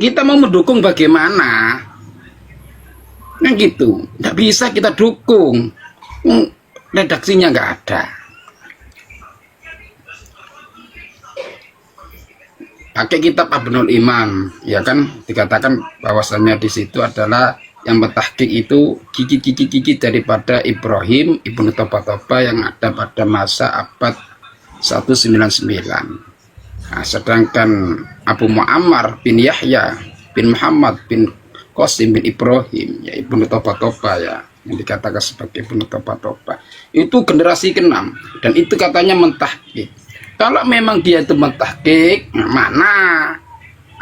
Kita mau mendukung bagaimana? Nah gitu, nggak bisa kita dukung. Redaksinya nggak ada. Pakai kitab Abnul Imam, ya kan, dikatakan bahwasannya di situ adalah yang mentahqiq itu kiki daripada Ibrahim Ibnu Toba yang ada pada masa abad 199. Nah, sedangkan Abu Muammar bin Yahya bin Muhammad bin Qasim bin Ibrahim, ya Ibnu Toba ya, yang dikatakan sebagai Ibnu Toba itu generasi ke-6, dan itu katanya mentahqiq. Kalau memang dia itu mentahqiq, mana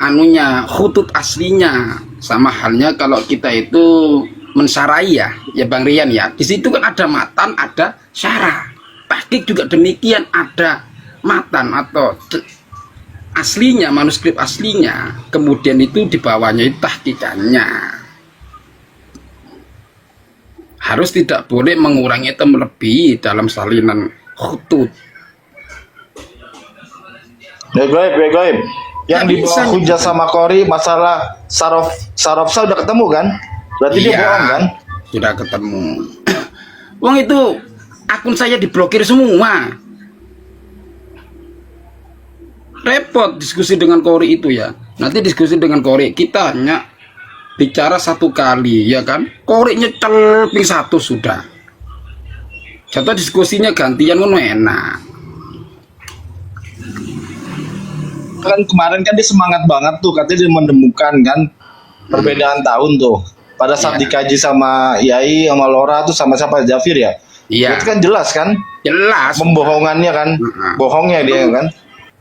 anunya, khutut aslinya? Sama halnya kalau kita itu mensarai ya Bang Rian ya. Di situ kan ada matan, ada syarah. Tahqiq juga demikian, ada matan atau aslinya, manuskrip aslinya. Kemudian itu di bawahnya itu tahqiqannya. Harus tidak boleh mengurangi atau melebihi dalam salinan khutut. Baik. Yang di bawah hujah sama Qori masalah sarofsa udah ketemu kan? Berarti dia bohong kan? Sudah ketemu. Wong itu akun saya diblokir semua. Repot diskusi dengan Qori itu ya. Nanti diskusi dengan Qori, kita hanya bicara satu kali ya kan. Qori nyecel ping satu sudah. Contoh diskusinya gantian ngono enak. Kan kemarin kan dia semangat banget tuh, katanya dia menemukan kan perbedaan tahun tuh pada saat dikaji sama Yai sama Lora tuh sama siapa, Jafir ya. Iya. Itu kan jelas kan, jelas pembohongannya kan, bohongnya dia kan.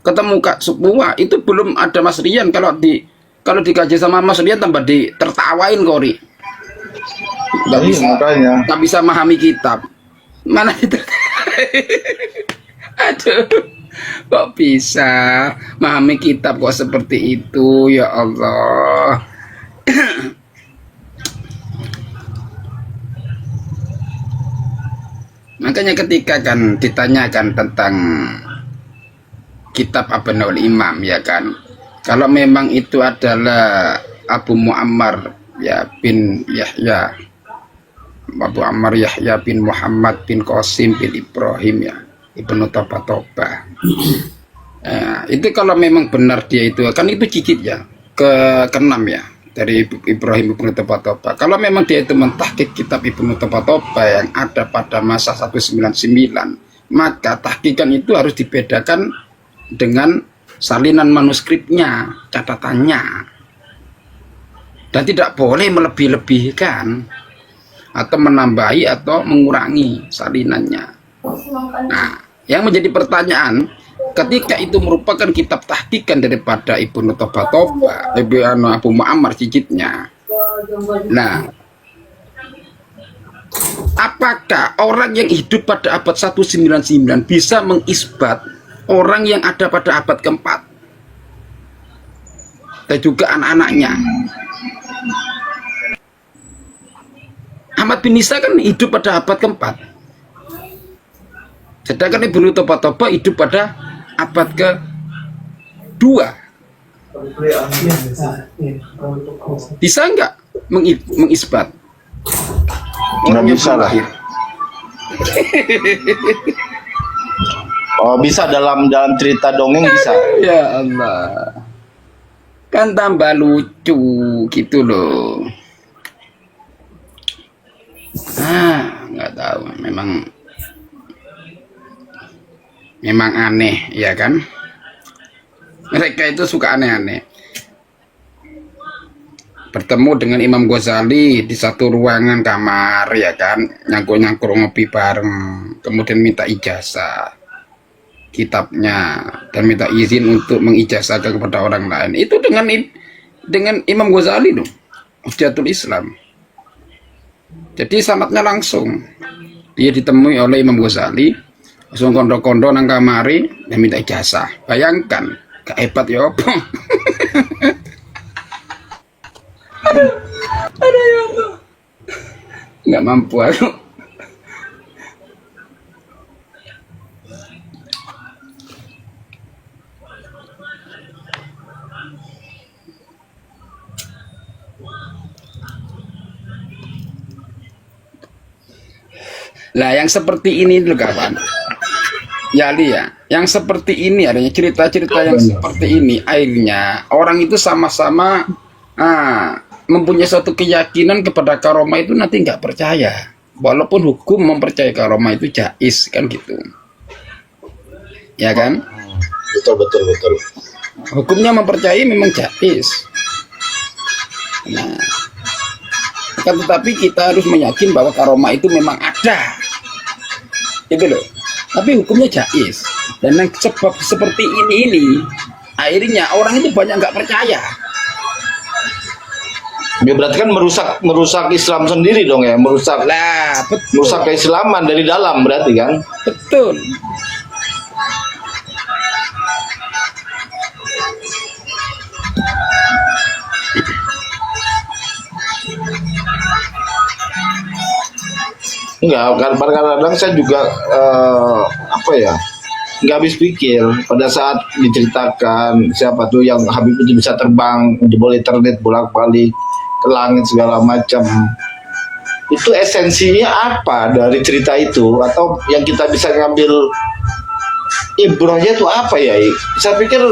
Ketemu Kak semua itu belum ada Mas Rian. Kalau dikaji sama Mas Rian tambah tertawain Qori. Nggak bisa memahami kitab. Mana itu? Aduh, kok bisa memahami kitab kok seperti itu, ya Allah. Makanya ketika kan ditanyakan tentang kitab Abnul Imam ya kan, kalau memang itu adalah Abu Muammar ya bin Yahya, Abu Ammar Yahya bin Muhammad bin Qasim bin Ibrahim ya, Ibnu Toba. Itu kalau memang benar dia itu kan itu cicit ya ke-6 ya dari Ibrahim Ibnu Toba. Kalau memang dia itu mentahqiq kitab Ibnu Toba yang ada pada masa 199, maka tahqiqan itu harus dibedakan dengan salinan manuskripnya, catatannya, dan tidak boleh melebih-lebihkan atau menambahi atau mengurangi salinannya. Nah, yang menjadi pertanyaan, ketika itu merupakan kitab tahqiqan daripada Ibnu Toba, Abu Muammar cicitnya. Nah, apakah orang yang hidup pada abad 199 bisa mengisbat orang yang ada pada abad keempat dan juga anak-anaknya? Ahmad bin Isa kan hidup pada abad keempat, sedangkan Ibnu Toba hidup pada abad ke-2. Bisa nggak mengisbat? Nggak bisa lah. Oh bisa, dalam cerita dongeng bisa. Ya Allah, kan tambah lucu gitu loh. Nggak tahu, memang aneh ya kan, mereka itu suka aneh-aneh. Bertemu dengan Imam Ghazali di satu ruangan kamar ya kan, nyangkur ngopi bareng, kemudian minta ijazah kitabnya dan minta izin untuk mengijazahkan kepada orang lain. Itu dengan Imam Ghazali loh, Hujjatul Islam. Jadi sanadnya langsung dia ditemui oleh Imam Ghazali, langsung kondo-kondo nang kamari dan minta ijazah. Bayangkan, gak hebat ya apa? Aduh ya Allah, nggak mampu aku. Lah yang seperti ini dulu kawan. Ya Li ya, yang seperti ini adanya cerita-cerita yang seperti ini akhirnya orang itu sama-sama mempunyai suatu keyakinan kepada karomah itu nanti nggak percaya, walaupun hukum mempercayai karomah itu jais kan gitu, ya kan? Betul betul betul. Hukumnya mempercayai memang jais. Nah, kan tetapi kita harus meyakin bahwa karomah itu memang ada, itu loh. Tapi hukumnya jais. Dan yang sebab seperti ini akhirnya orang itu banyak nggak percaya. Ya berarti kan merusak Islam sendiri dong ya, merusak keislaman dari dalam berarti kan? Betul. Enggak, kadang-kadang saya juga nggak habis pikir pada saat diceritakan siapa tuh yang Habib itu bisa terbang jebol internet bolak-balik ke langit segala macam. Itu esensinya apa dari cerita itu, atau yang kita bisa ngambil ibrahnya itu apa ya? Saya pikir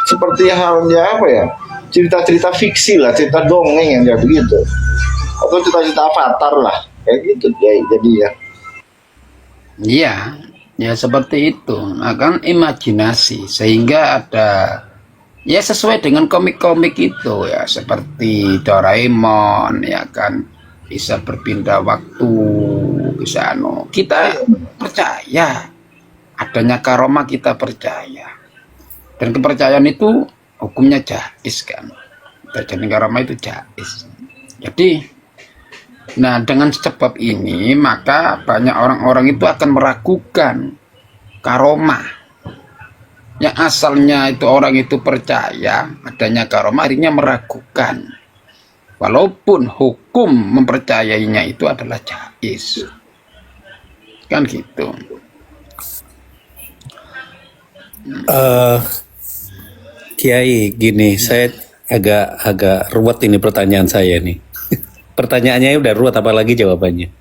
seperti halnya cerita-cerita fiksi lah, cerita dongeng yang kayak begitu, atau cerita-cerita Avatar lah kayak gitu ya, jadi ya. Iya, ya seperti itu. Akan imajinasi sehingga ada ya sesuai dengan komik-komik itu ya, seperti Doraemon ya kan, bisa berpindah waktu, bisa kita percaya adanya karomah, kita percaya, dan kepercayaan itu hukumnya jais kan, terjadi karomah itu jais. Jadi nah dengan sebab ini maka banyak orang-orang itu akan meragukan karomah yang asalnya itu orang itu percaya adanya karomah, akhirnya meragukan walaupun hukum mempercayainya itu adalah jais kan gitu. Kiai, gini, saya agak ruwet ini pertanyaan saya nih. Pertanyaannya udah ruwet, apalagi jawabannya.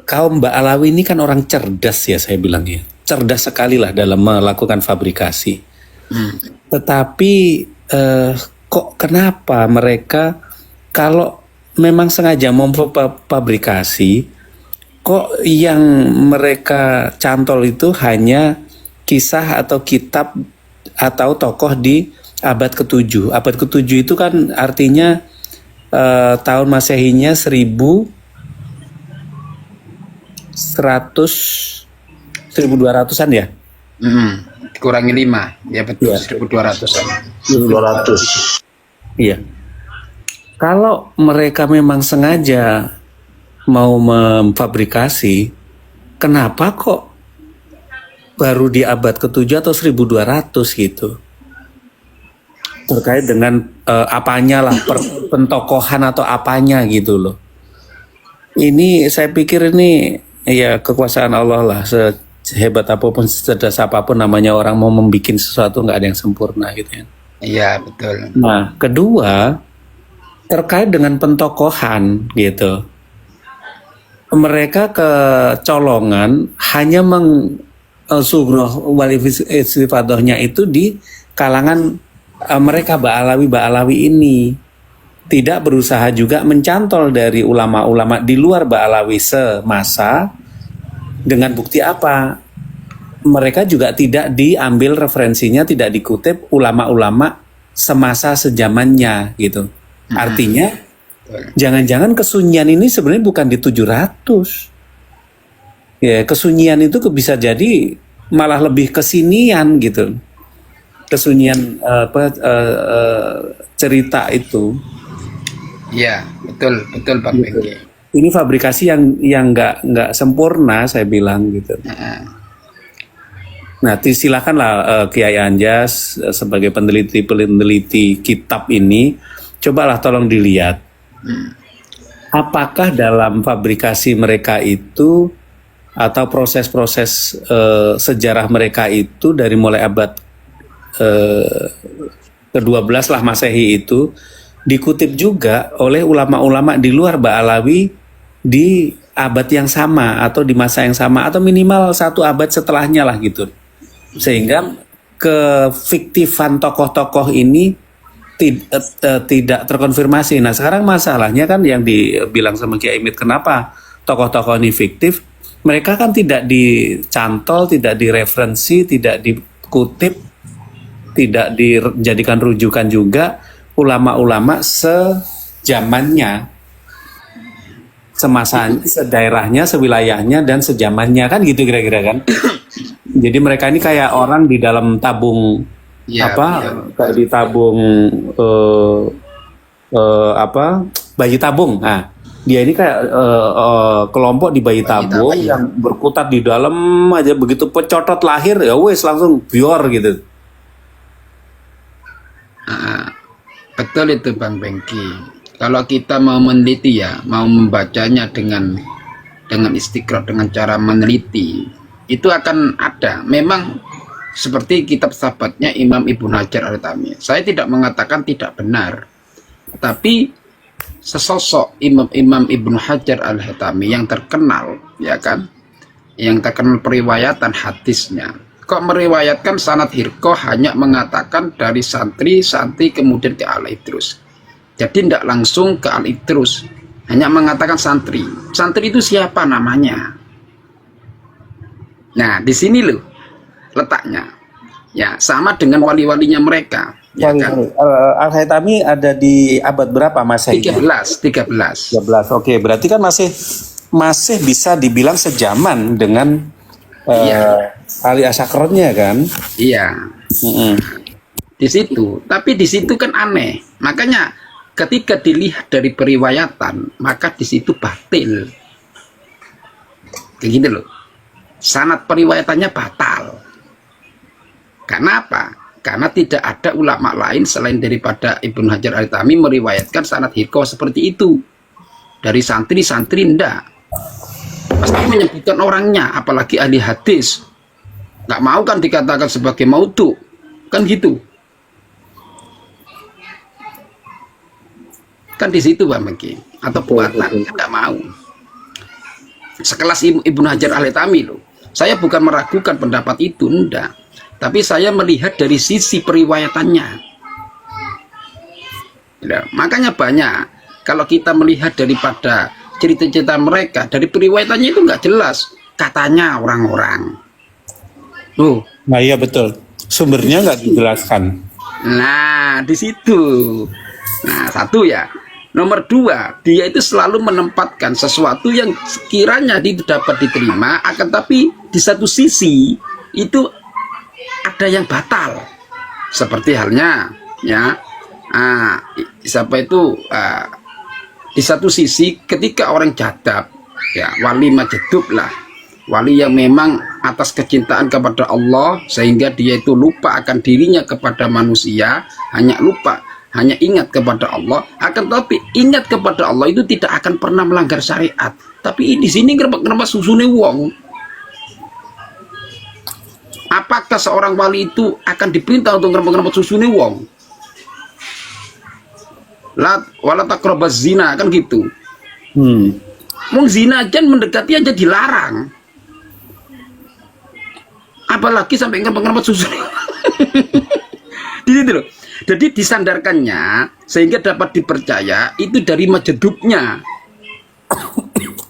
Kaum Mbak Alawi ini kan orang cerdas ya, saya bilang ya. Cerdas sekali lah dalam melakukan fabrikasi. Tetapi kok kenapa mereka kalau memang sengaja memfabrikasi, kok yang mereka cantol itu hanya kisah atau kitab atau tokoh di abad ke-7. Abad ke-7 itu kan artinya tahun Masehinya 1200-an ya? Kurangi 5, ya betul, ya. 1200-an. 1200. Iya. Kalau mereka memang sengaja mau memfabrikasi, kenapa kok baru di abad ke-7 atau 1200 gitu? Terkait dengan apanya lah, pentokohan atau apanya gitu loh. Ini saya pikir ini ya kekuasaan Allah lah, sehebat apapun, secerdas apapun, namanya orang mau membuat sesuatu nggak ada yang sempurna gitu ya. Iya betul. Nah kedua, terkait dengan pentokohan gitu, mereka kecolongan hanya sugroh wali istifadohnya itu di kalangan mereka Ba'alawi ini, tidak berusaha juga mencantol dari ulama-ulama di luar Ba'alawi semasa. Dengan bukti apa? Mereka juga tidak diambil referensinya, tidak dikutip ulama-ulama semasa sejamannya gitu. Artinya jangan-jangan kesunyian ini sebenarnya bukan di 700. Ya, kesunyian itu bisa jadi malah lebih kesinian gitu. Kesunyian cerita itu. Iya, betul Pak Gitu. Bengki. Ini fabrikasi yang nggak sempurna, saya bilang gitu. Nah, silakanlah Kiai Anjas sebagai peneliti kitab ini, cobalah tolong dilihat. Apakah dalam fabrikasi mereka itu atau proses-proses sejarah mereka itu dari mulai abad ke-12 lah Masehi itu dikutip juga oleh ulama-ulama di luar Ba'alawi di abad yang sama atau di masa yang sama atau minimal 1 abad setelahnya lah gitu. Sehingga kefiktifan tokoh-tokoh ini tidak terkonfirmasi. Nah sekarang masalahnya kan yang dibilang sama Kiai Imit, kenapa tokoh-tokoh ini fiktif? Mereka kan tidak dicantol, tidak direferensi, tidak dikutip, tidak dijadikan rujukan juga ulama-ulama sejamannya, semasanya, sedaerahnya, sewilayahnya, dan sejamannya, kan gitu kira-kira kan. Jadi mereka ini kayak orang di dalam tabung kayak di tabung bayi tabung. Nah, dia ini kayak kelompok di bayi tabung yang berkutat di dalam aja, begitu pecotot lahir ya wes langsung bior gitu. Betul itu Bang Bengki. Kalau kita mau meneliti ya, mau membacanya dengan istiqra, dengan cara meneliti, itu akan ada. Memang seperti kitab sahabatnya Imam Ibnu Hajar Al-Haytami. Saya tidak mengatakan tidak benar, tapi sesosok Imam Ibnu Hajar Al-Haytami yang terkenal, ya kan, yang terkenal periwayatan hadisnya, kok meriwayatkan sanad Hirqah hanya mengatakan dari santri kemudian ke Al-Idrus. Jadi tidak langsung ke Al-Idrus, hanya mengatakan santri. Santri itu siapa namanya? Nah, di sini loh letaknya. Ya, sama dengan wali-walinya mereka. Ya kan? Al-Haytami ada di abad berapa Masehi? 13. Oke, berarti kan masih bisa dibilang sejaman dengan Ali Asyakrnya kan? Iya. Di situ, tapi di situ kan aneh. Makanya ketika dilihat dari periwayatan, maka di situ batil. Kayak gitu loh. Sanad periwayatannya batal. Karena apa? Karena tidak ada ulama lain selain daripada Ibnu Hajar Al-Haytami meriwayatkan sanad Hirqah seperti itu. Dari santri ndak. Pasti menyebutkan orangnya, apalagi ahli hadis. Nggak mau kan dikatakan sebagai maudhu. Kan gitu. Kan di situ Bang Mengki, atau buatan nggak mau. Sekelas Ibnu Hajar Al-Haytami loh. Saya bukan meragukan pendapat itu, enggak. Tapi saya melihat dari sisi periwayatannya. Ya, makanya banyak kalau kita melihat daripada cerita-cerita mereka, dari periwayatannya itu nggak jelas. Katanya orang-orang. Nah iya betul. Sumbernya nggak dijelaskan. Nah di situ. Nah satu ya. Nomor 2, dia itu selalu menempatkan sesuatu yang sekiranya dapat diterima, akan tapi di satu sisi itu ada yang batal. Seperti halnya ya, siapa itu di satu sisi ketika orang jadab, ya wali majdub lah, wali yang memang atas kecintaan kepada Allah sehingga dia itu lupa akan dirinya kepada manusia, hanya ingat kepada Allah, akan tapi ingat kepada Allah itu tidak akan pernah melanggar syariat. Tapi di sini kenapa susune wong? Apakah seorang wali itu akan diperintah untuk ngerempet susune wong? Wala taqrabaz zina, kan gitu. Wong zina aja mendekati aja dilarang. Apalagi sampai ngerempet susune. Di situ loh. Jadi disandarkannya sehingga dapat dipercaya itu dari majdubnya.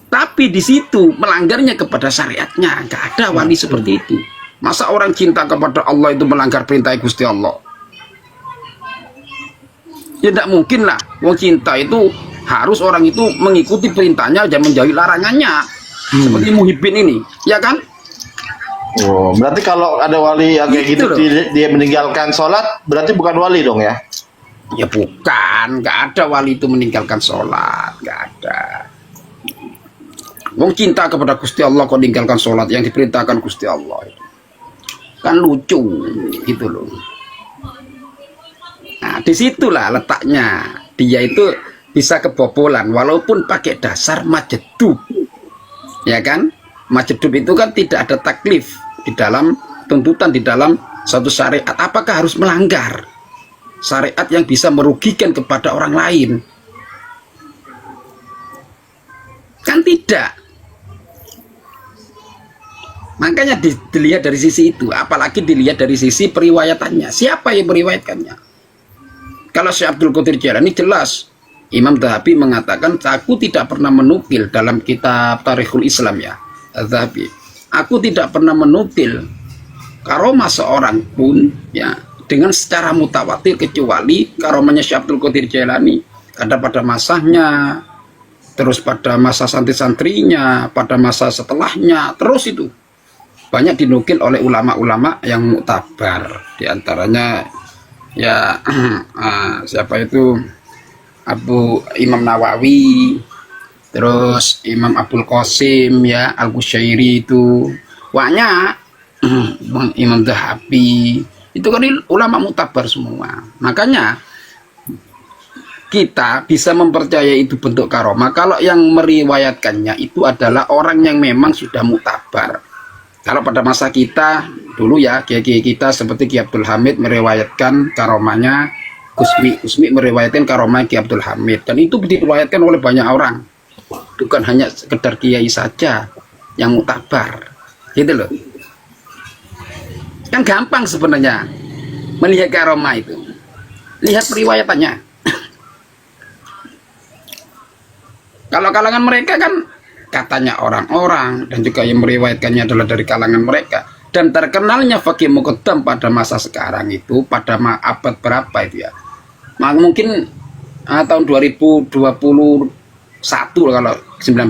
Tapi di situ melanggarnya kepada syariatnya. Gak ada wali seperti itu. Masa orang cinta kepada Allah itu melanggar perintah Gusti Allah? Ya tidak mungkin lah. Wong cinta itu harus orang itu mengikuti perintahnya dan menjauhi larangannya. Seperti Muhyiddin ini, ya kan? Oh, berarti kalau ada wali yang kayak gitu dia meninggalkan sholat, berarti bukan wali dong ya? Ya bukan, nggak ada wali itu meninggalkan sholat, nggak ada. Wong cinta kepada Gusti Allah kok meninggalkan sholat yang diperintahkan Gusti Allah, kan lucu gitu loh. Nah disitulah letaknya, dia itu bisa kebobolan walaupun pakai dasar majdub, ya kan? Majdub itu kan tidak ada taklif di dalam tuntutan di dalam suatu syariat. Apakah harus melanggar syariat yang bisa merugikan kepada orang lain? Kan tidak. Makanya dilihat dari sisi itu, apalagi dilihat dari sisi periwayatannya. Siapa yang meriwayatkannya? Kalau Syekh Abdul Qadir Jailani jelas, Imam Dhahabi mengatakan, aku tidak pernah menukil dalam kitab Tarikhul Islam ya, Dhahabi. Aku tidak pernah menukil karomah seorang pun ya dengan secara mutawatir kecuali karomahnya Syekh Abdul Qadir Jailani. Ada pada masanya, terus pada masa santri-santrinya, pada masa setelahnya, terus itu banyak dinukil oleh ulama-ulama yang muktabar. Di antaranya ya siapa itu, Imam Nawawi, terus Imam Abdul Qasim ya, Al-Qusyairi, itu banyak. Imam Dhahabi itu kan ulama muktabar semua. Makanya kita bisa mempercayai itu bentuk karomah kalau yang meriwayatkannya itu adalah orang yang memang sudah muktabar. Kalau pada masa kita dulu ya, kiai-kiai kita seperti Ki Abdul Hamid meriwayatkan karomahnya Kusmi meriwayatkan karomah Ki Abdul Hamid, dan itu diriwayatkan oleh banyak orang, bukan hanya sekedar kiai saja yang muktabar, gitu loh. Kan gampang sebenarnya melihat karomah itu, lihat periwayatannya. Kalau kalangan mereka kan katanya orang-orang, dan juga yang meriwayatkannya adalah dari kalangan mereka. Dan terkenalnya Faqih Muqaddam pada masa sekarang itu, pada abad berapa itu ya, mungkin tahun 2021 kalau 19.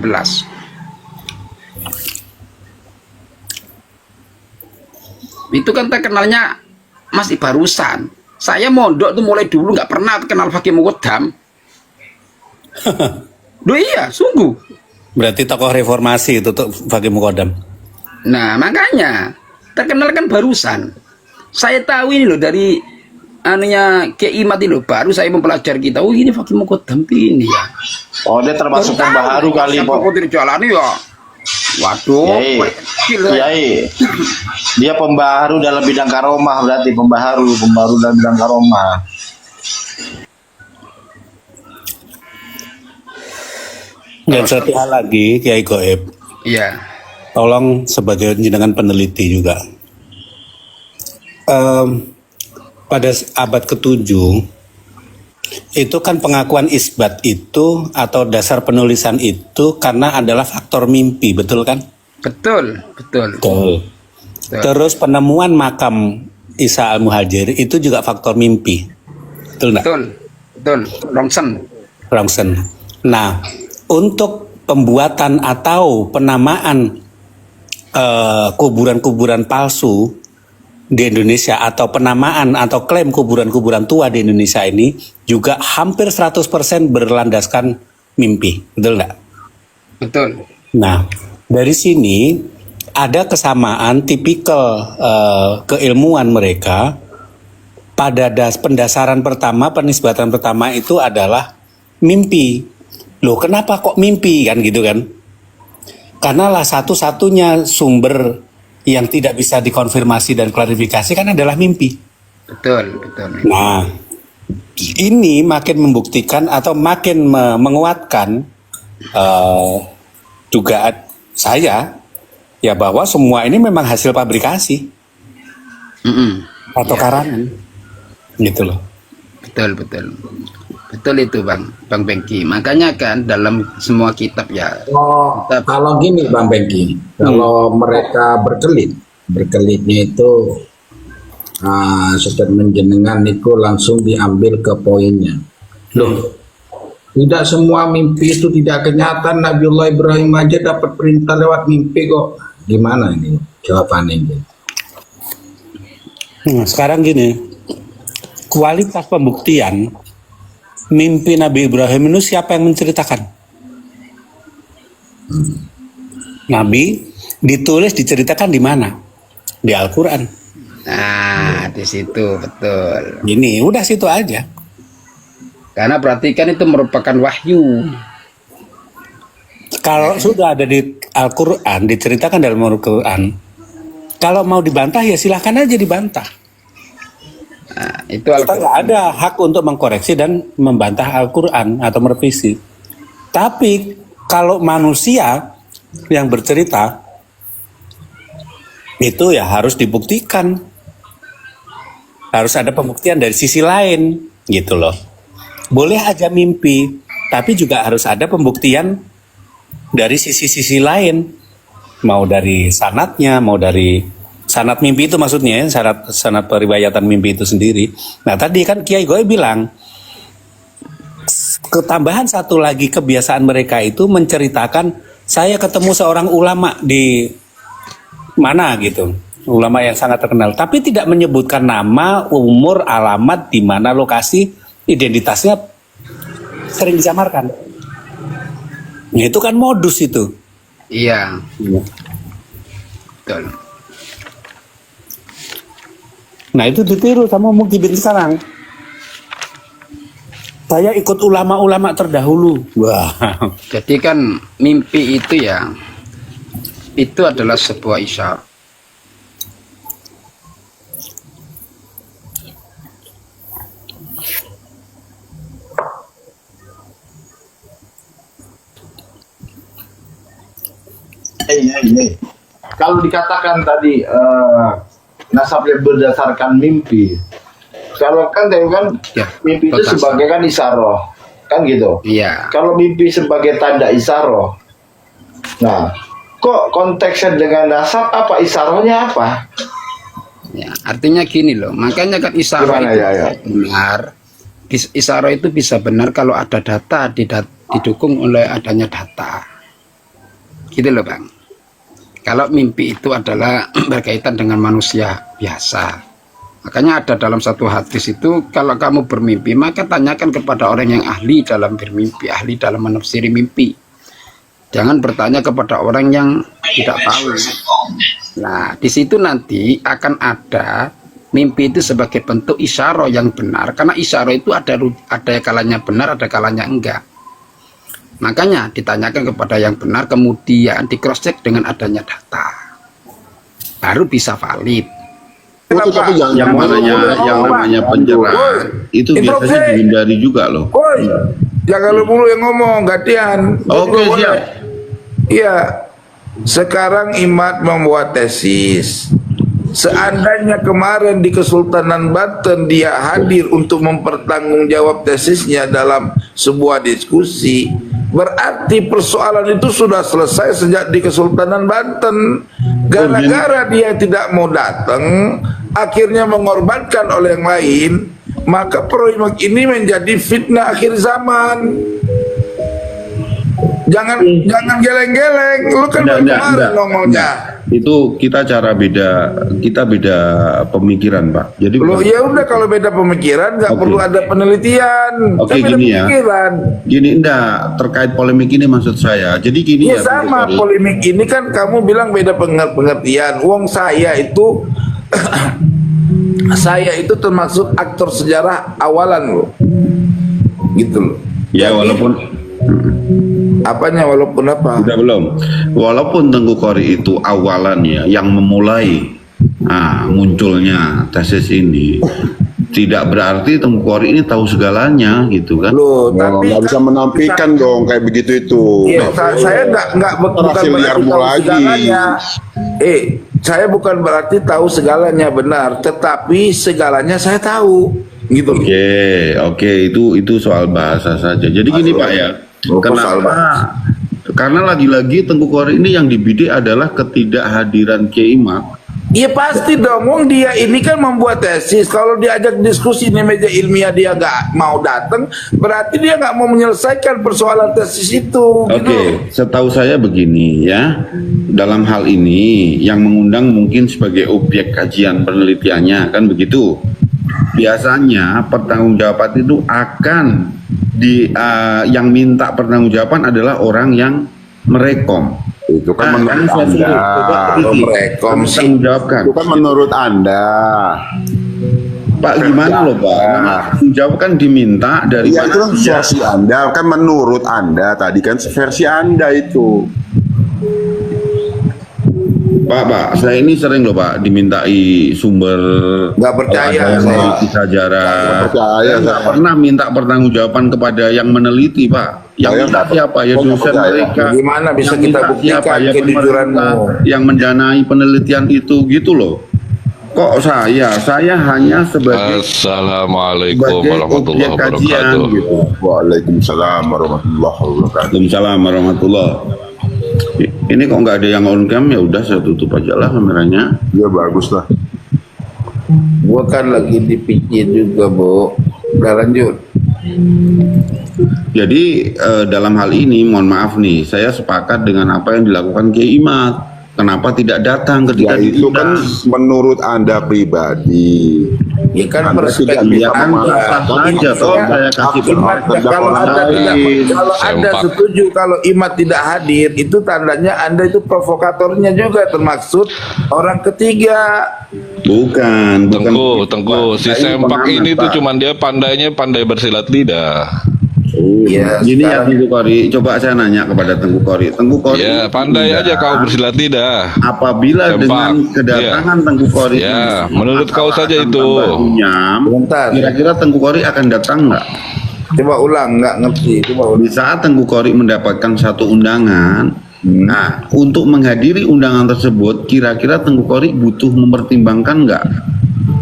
Itu kan terkenalnya masih barusan. Saya mondok tuh mulai dulu nggak pernah kenal Faqih Muqaddam. Loh iya, sungguh. Berarti tokoh reformasi itu tuh Faqih Muqaddam. Nah, makanya terkenal kan barusan. Saya tahu ini loh dari anunya Kiai Imat ini loh, baru saya mempelajari kita. Oh, ini Faqih Muqaddam ini ya. Oh, dia termasuk pembaharu kali, Pak. Aku tidak jalani ya. Waduh, Kiai. Dia pembaharu dalam bidang karomah, berarti pembaharu dalam bidang karomah. Dan satu hal lagi, Kiai Goib, iya, tolong sebagai jenengan peneliti juga. Pada abad ke-7 itu kan pengakuan isbat itu atau dasar penulisan itu karena adalah faktor mimpi, betul kan? betul. Betul. Terus penemuan makam Isa Al-Muhajir itu juga faktor mimpi, betul nggak? Betul. Rongsen. Nah, untuk pembuatan atau penamaan kuburan-kuburan palsu di Indonesia atau penamaan atau klaim kuburan-kuburan tua di Indonesia ini juga hampir 100% berlandaskan mimpi, betul nggak? Betul. Nah, dari sini ada kesamaan tipikal keilmuan mereka pada pendasaran pertama, penisbatan pertama itu adalah mimpi. Loh, kenapa kok mimpi kan gitu kan? Karena lah satu-satunya sumber yang tidak bisa dikonfirmasi dan klarifikasi kan adalah mimpi. Betul. Nah, ini makin membuktikan atau makin menguatkan dugaan saya ya bahwa semua ini memang hasil pabrikasi atau karangan, gitu loh. Betul itu Bang Bengki. Makanya kan dalam semua kitab ya. Kalau gini Bang Bengki, kalau mereka berkelitnya itu statement jenengan itu langsung diambil ke poinnya. Loh, tidak semua mimpi itu tidak kenyataan. Nabiullah Ibrahim aja dapat perintah lewat mimpi kok. Gimana ini jawabannya ini? Sekarang gini, kualitas pembuktian mimpi Nabi Ibrahim itu siapa yang menceritakan? Nabi ditulis diceritakan di mana? Di Al-Quran. Nah, di situ betul. Ini udah situ aja. Karena perhatikan itu merupakan wahyu. Kalau sudah ada di Al-Quran, diceritakan dalam Al-Quran, kalau mau dibantah ya silahkan aja dibantah. Nah, itu Kita nggak ada hak untuk mengkoreksi dan membantah Al-Quran atau merevisi. Tapi Kalau manusia yang bercerita itu ya harus dibuktikan, harus ada pembuktian dari sisi lain gitu loh. Boleh aja mimpi, tapi juga harus ada pembuktian dari sisi-sisi lain, mau dari sanadnya, mau dari sanad mimpi itu maksudnya ya, sanad periwayatan mimpi itu sendiri. Nah tadi kan Kiai Goy bilang ketambahan satu lagi kebiasaan mereka itu menceritakan saya ketemu seorang ulama di mana gitu, ulama yang sangat terkenal, tapi tidak menyebutkan nama, umur, alamat, di mana lokasi, identitasnya sering disamarkan. Nah, itu kan modus itu. Iya. Betul. Nah itu ditiru sama Muhyiddin sekarang. Saya ikut ulama-ulama terdahulu. Wah. Jadi kan mimpi itu ya, itu adalah sebuah isyarat. Kalau dikatakan tadi nasabnya berdasarkan mimpi, kalau kan tadi kan Ya, mimpi itu betul. sebagai kan isaroh, kan gitu. Iya. Kalau mimpi sebagai tanda isaroh, nah kok konteksnya dengan nasab apa, isarohnya apa? Ya, artinya gini loh, makanya kan isyarah Gimana, itu ya? benar. Isyarah itu bisa benar kalau ada data, didukung oleh adanya data. Gitu loh Bang. Kalau mimpi itu adalah berkaitan dengan manusia biasa. Makanya ada dalam satu hadis itu, kalau kamu bermimpi, maka tanyakan kepada orang yang ahli dalam bermimpi, ahli dalam menafsiri mimpi. Jangan bertanya kepada orang yang tidak tahu. Nah, di situ nanti akan ada mimpi itu sebagai bentuk isyarah yang benar. Karena isyarah itu ada kalanya benar, ada kalanya enggak. Makanya ditanyakan kepada yang benar, kemudian di cross check dengan adanya data. Baru bisa valid. Tapi yang namanya pencerahan itu biasanya dihindari juga loh. Woi, jangan lu mulu yang ngomong, gantian. Oke, siap. Iya, sekarang Imad membuat tesis. Seandainya kemarin di Kesultanan Banten dia hadir untuk mempertanggungjawab tesisnya dalam sebuah diskusi, berarti persoalan itu sudah selesai sejak di Kesultanan Banten. Gara-gara dia tidak mau datang, akhirnya mengorbankan oleh yang lain, maka proyek ini menjadi fitnah akhir zaman. Jangan geleng-geleng, lu kan kemarin ngomongnya. Itu kita beda pemikiran, Pak. Jadi Loh ya udah, kalau beda pemikiran nggak Oke. perlu ada penelitian. Oke, Kan beda gini ya. pemikiran. Gini enggak, terkait polemik ini maksud saya. Jadi gini Ya ya, sama, Bung Sorry. polemik ini kan kamu bilang beda pengertian. Wong saya itu saya itu termasuk aktor sejarah awalan loh. Gitu loh. Ya Jadi, walaupun apanya walaupun apa? udah belum. Walaupun Tengku Kori itu awalannya yang memulai munculnya tesis ini, tidak berarti Tengku Kori ini tahu segalanya gitu kan. Loh, tapi nggak bisa menampilkan dong kayak begitu itu. Iya, saya nggak bukan Terhasil berarti liarmu tahu lagi. segalanya. Saya bukan berarti tahu segalanya benar, tetapi segalanya saya tahu, gitu loh. Oke, itu soal bahasa saja. Jadi gini Pak ya, soal bahasa. karena lagi-lagi Tengku Kori ini yang dibidik adalah ketidakhadiran Kiai Imad. Iya pasti dong, wong dia ini kan membuat tesis. Kalau diajak diskusi di meja ilmiah dia nggak mau datang, berarti dia nggak mau menyelesaikan persoalan tesis itu. Gitu. Oke, setahu saya begini ya, dalam hal ini yang mengundang mungkin sebagai objek kajian penelitiannya kan begitu. Biasanya pertanggungjawaban itu akan yang minta pertanggungjawaban adalah orang yang merekom. Itu kan menurut saya Anda. Merekom sih. Menjawabkan. Itu kan menurut Anda. Pak gimana loh Pak? Jawab kan diminta dari Ya itu kan dia. versi Anda, kan menurut Anda tadi kan versi Anda itu. Pak, saya ini sering loh Pak dimintai sumber. Nggak percaya Ada yang saya. meneliti sejarah. Nggak percaya Saya nggak saya. pernah minta pertanggungjawaban kepada yang meneliti Pak. Yang Saya minta nggak- siapa? Ya saya nggak dosen percaya. mereka. Gimana bisa Yang kita minta buktikan siapa? Ya kejujuranmu? pemerintah yang mendanai penelitian itu gitu loh. Kok saya hanya sebagai Assalamualaikum warahmatullahi objek kajian wabarakatuh. gitu. Waalaikumsalam warahmatullahi wabarakatuh. Waalaikumsalam warahmatullah. Ini kok nggak ada yang on cam, ya udah saya tutup aja lah kameranya. Ya bagus lah. Gua kan lagi dipijit juga, Bu. Udah lanjut. Jadi dalam hal ini mohon maaf nih, saya sepakat dengan apa yang dilakukan Kiai Imad. Kenapa tidak datang ketika Ya itu kan diundang? menurut Anda pribadi. Ya kan Anda perspektif tidak bisa Iya kan Anda. sah saja toh saya kasih Imat, pendapat kalau orang Anda tidak, lain. kalau Anda Sempak. setuju kalau Imat tidak hadir, itu tandanya Anda itu provokatornya juga, termaksud orang ketiga. Bukan Tengku, si Saya Sempak pengamat, ini tuh Pak. cuman dia pandai bersilat lidah. Ya, Gini ya sekarang- Tengku Kori, coba saya nanya kepada Tengku Kori. Tengku Kori, Ya, pandai tidak. aja kau bersilat lidah. Apabila Sempak. dengan kedatangan Tengku Kori, Ya, ini, menurut kau masalah saja akan itu. tambah runyam, Bentar. kira-kira Tengku Kori akan datang nggak? Coba ulang, nggak ngerti. Coba ulang. Di saat Tengku Kori mendapatkan satu undangan, nah untuk menghadiri undangan tersebut, kira-kira Tengku Kori butuh mempertimbangkan nggak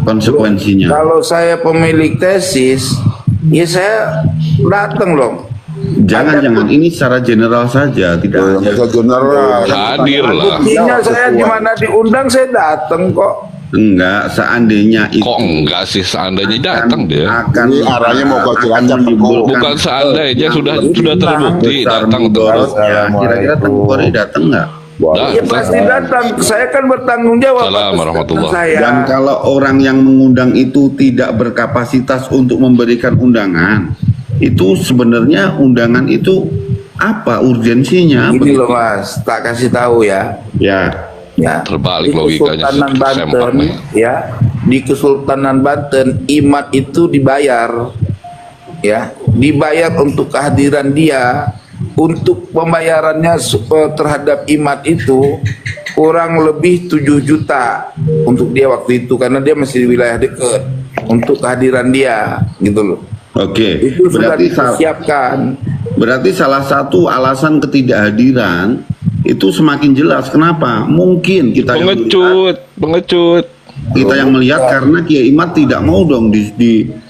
konsekuensinya? Kalau saya pemilik tesis, ya saya datang loh. Jangan, ini secara general saja, tidak hanya. Bisa general. Hadir lah. Buktinya saya di mana diundang, saya datang kok. Enggak, seandainya itu Kok enggak sih seandainya datang dia? akan Ini arahnya mau ke akan Cilacap, menimbulkan Bukan seandainya sudah terbukti besar datang terus. mudorotnya. Kira-kira Tengku Kori datang nggak? Ya pasti datang. Saya kan bertanggung jawab. Salam atas warahmatullah. statement saya. Dan kalau orang yang mengundang itu tidak berkapasitas untuk memberikan undangan, itu sebenarnya undangan itu apa urgensinya? Gini loh Mas, tak kasih tahu ya. Ya, Ya. Terbalik Di logikanya Kesultanan si Sempak Banten, nih. ya. Di Kesultanan Banten, Imat itu dibayar, ya, dibayar untuk kehadiran dia. Untuk pembayarannya terhadap Imat itu kurang lebih 7 juta untuk dia waktu itu, karena dia masih di wilayah dekat, untuk kehadiran dia, gitu loh. oke. Itu sudah Berarti disiapkan. Berarti salah satu alasan ketidakhadiran itu semakin jelas. Kenapa? Mungkin kita yang melihat, Pengecut. kita yang melihat karena Kiai Imad tidak mau dong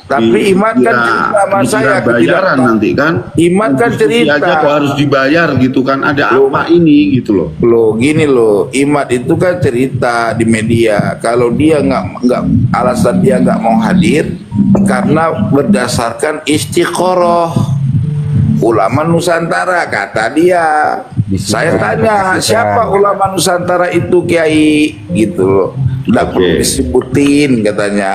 Tapi Imad kan cerita sama dikira saya, bayaran tidak- nanti kan. Imad kan Diskusi cerita. aja kok harus dibayar gitu kan, ada apa ini gitu loh. Loh gini loh, Imad itu kan cerita di media kalau dia nggak alasan dia nggak mau hadir karena berdasarkan istiqoroh ulama Nusantara, kata dia. Saya tanya siapa ulama Nusantara itu Kiai, gitu loh, nggak perlu Oke. disebutin katanya.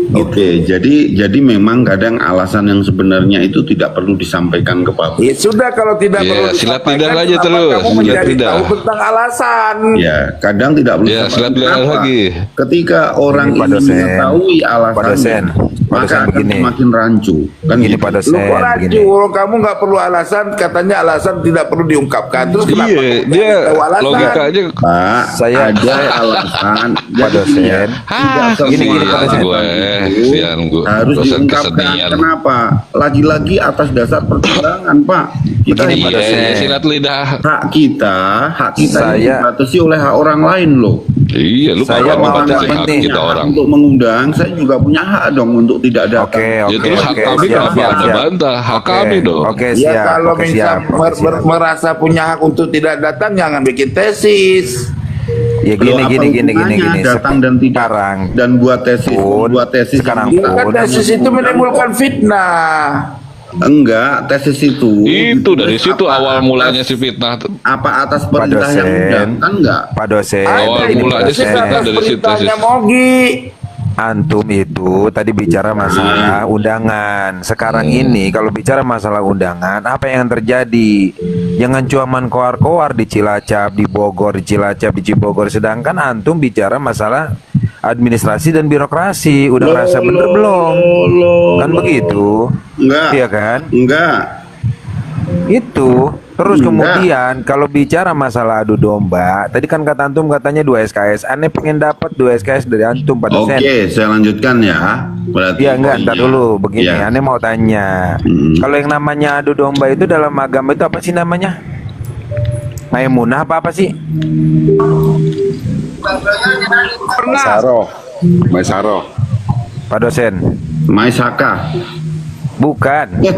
Oke, jadi memang kadang alasan yang sebenarnya itu tidak perlu disampaikan ke publik. Ya sudah, kalau tidak Ya, perlu silat disampaikan, lidah aja kenapa terus, kamu silat mencari lidah. tahu tentang alasan? Ya, kadang tidak perlu. Ya, disampaikan. silat lidah Kenapa? lagi. Ketika orang Ini Pak ingin dosen. mengetahui Pak alasannya, dosen. Pak maka dosen akan begini. semakin rancu. Kan Gini gitu. Pak Lu dosen, kok rancu? begini. Orang kamu nggak perlu alasan, katanya alasan tidak perlu diungkapkan. Terus kenapa? Iya, kamu dia cari tahu alasan? logikanya. Pak, Saya- ada saya- alasan. Pak Jadi gini ya, dosen. tidak semua Gini, Pak Sian dosen. gue, alasan itu sian gue. harus Dosen diungkapkan. kesenian. Kenapa? Lagi-lagi atas dasar pertimbangan, Pak. Kita Begini, Pak Iya, dosen. ya, silat lidah. hak kita ini Saya- dibatasi oleh hak orang lain loh. Iya, lu Saya kalau mau membatasi ngomong hak nih. kita orang. Untuk mengundang, saya juga punya hak dong untuk tidak datang. Oke, Ya oke, terus hak oke, kami siap, kenapa siap, Anda siap. bantah? Hak Oke, kami dong. Oke, Ya siap. kalau Oke, siap. misal Oke, siap. merasa punya hak untuk tidak datang, jangan bikin tesis. Ya Loh, apa gini, hubungannya datang dan tidak Sekarang dan buat tesis Pun, yang sekarang Ya pun. kan tesis itu menimbulkan fitnah. enggak tesis itu Itu dari ditulis situ apa awal atas- mulanya si fitnah. apa atas perintah yang dosen. undang kan enggak. Pak dosen, Awal Ada ini Pak mulanya tesis sih dosen. fitnah atas dari situ, perintahnya tesis. Mogi. Antum itu tadi bicara masalah undangan. Sekarang ini kalau bicara masalah undangan, apa yang terjadi? Jangan cuman koar-koar di Cilacap, di Bogor, di Cilacap, di Cibogor. Sedangkan antum bicara masalah administrasi dan birokrasi. Udah ngerasa bener belum? Kan begitu? Enggak. Iya kan? Enggak. Itu Terus Enggak. kemudian kalau bicara masalah adu domba, tadi kan kata antum katanya 2 SKS. Aneh pengen dapat 2 SKS dari antum pada sen. Oke, saya lanjutkan ya. Berarti Iya enggak, ntar poinnya. dulu begini. Ya. Aneh mau tanya. Kalau yang namanya adu domba itu dalam agama itu apa sih namanya? Maimunah apa sih? Saroh. Maisaro. Pak dosen. Maisaka. Bukan. Ya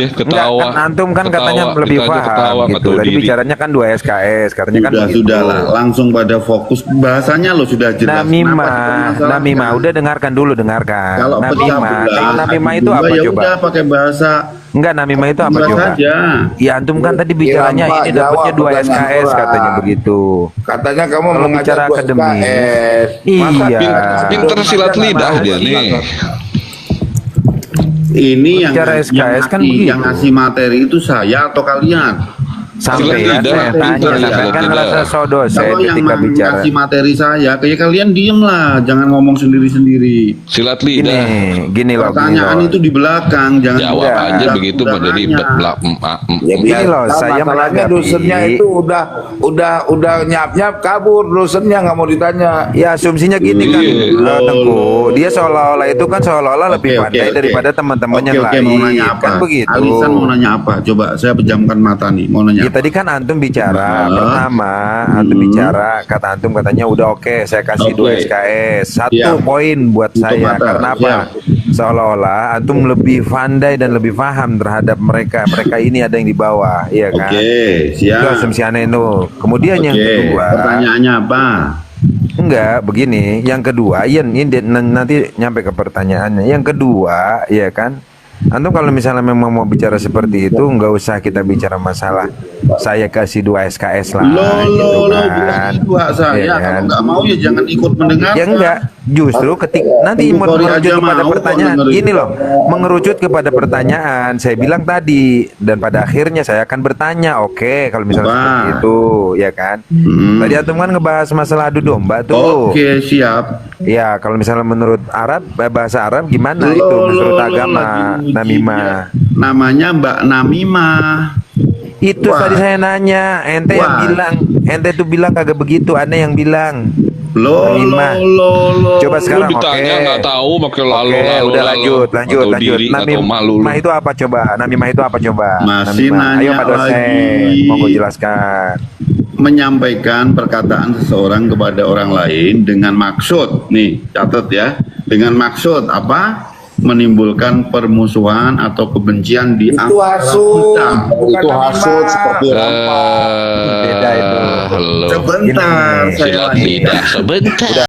Enggak, ketawa. kan antum kan Ketawa, katanya lebih kita aja paham ketawa, nggak gitu. tahu Tadi diri. bicaranya kan 2 SKS, katanya kan Sudah, begitu. sudah lah. Langsung pada fokus. Bahasanya lo sudah jelas. Namimah, Kenapa dipermasalahkan? namimah. Udah dengarkan dulu, dengarkan. Kalau pecah Namimah, belah, kalau namimah itu adu apa domba, ya coba? udah pakai bahasa Enggak, namimah itu apa jelas coba? saja. Ya antum kan tadi bicaranya Pak, ini dapatnya jawab 2 pertanyaan SKS orang. katanya begitu. Katanya kamu Kalau mengajak bicara gua akademis, SKS. iya. Pinter silat lidah dia nih. Ini yang Bicara SKS kan begitu. yang ngasih materi itu saya atau kalian? Sampai ya, Tidak, saya tanya, tidak, sampai kan tidak. ngerasa sodosen Kalau yang ketika bicara. ngasih materi saya, kayak kalian diem lah, jangan ngomong sendiri-sendiri. Silat Gini, lidah. gini loh, gini Pertanyaan loh. itu di belakang, jangan Jawab Enggak. aja begitu udah menjadi nanya. Gini loh, saya masalahnya menanggapi. dosennya itu udah nyap-nyap kabur, dosennya nggak mau ditanya. Ya asumsinya gini kan, Iya. Tengku. Dia seolah-olah itu kan seolah-olah lebih Oke, pandai oke. daripada teman-teman yang Oke, lain. mau nanya apa? Kan begitu. Alisan mau nanya apa? Coba saya pejamkan mata nih, mau nanya Ya apa? tadi kan antum bicara Nah. pertama, antum bicara kata antum katanya udah oke, saya kasih 2 Oke. SKS. Satu Siap. poin buat Tutup saya. mata. Karena apa? Siap. Seolah-olah antum lebih pandai dan lebih paham terhadap mereka. Mereka ini ada yang di bawah, iya kan? Oke, Itu siap. asumsi aneh itu. Kemudian yang Oke, kedua, pertanyaannya apa? enggak begini. Yang kedua, ini nanti nyampe ke pertanyaannya. Yang kedua, ya kan? Antum kalau misalnya memang mau bicara seperti itu, nggak usah kita bicara masalah saya kasih 2 SKS lah, gitu kan? Itu hak saya. Iya Kalau kan? nggak mau ya jangan ikut mendengar. Ya enggak, justru nanti Ibu Kori mengerucut aja kepada mau kok pertanyaan. dengerin. Gini loh, mengerucut kepada pertanyaan. Saya bilang tadi dan pada akhirnya saya akan bertanya. Oke, kalau misalnya Coba. seperti itu, ya kan? Tadi antum kan ngebahas masalah adu domba tuh. Oke, siap. Ya, kalau misalnya menurut Arab, bahasa Arab gimana itu Lo, menurut lo, agama lagi muji namimah? dia. Namanya Mbak Namimah. Itu Wah. tadi saya nanya, ente yang Wah. bilang, ente tuh bilang kagak begitu, aneh yang bilang. Lo, Namimah. lo. Coba Lu sekarang ditanya oke. nggak tahu pakai lalu Oke, lalu. udah lalu. lanjut. Nggak tahu diri, nggak tahu malu. lu. Namimah itu apa coba? Namimah itu apa coba? Masih Namimah. Ayo nanya Pak dosen, lagi. monggo jelaskan. Menyampaikan perkataan seseorang kepada orang lain dengan maksud, nih catat ya, dengan maksud apa? Menimbulkan permusuhan atau kebencian di Itu antara hasut, kita. bukan Itu hasut namimah. seperti Beda itu. Sebentar, Gini, saya Silat lanjutkan. lidah sebentar.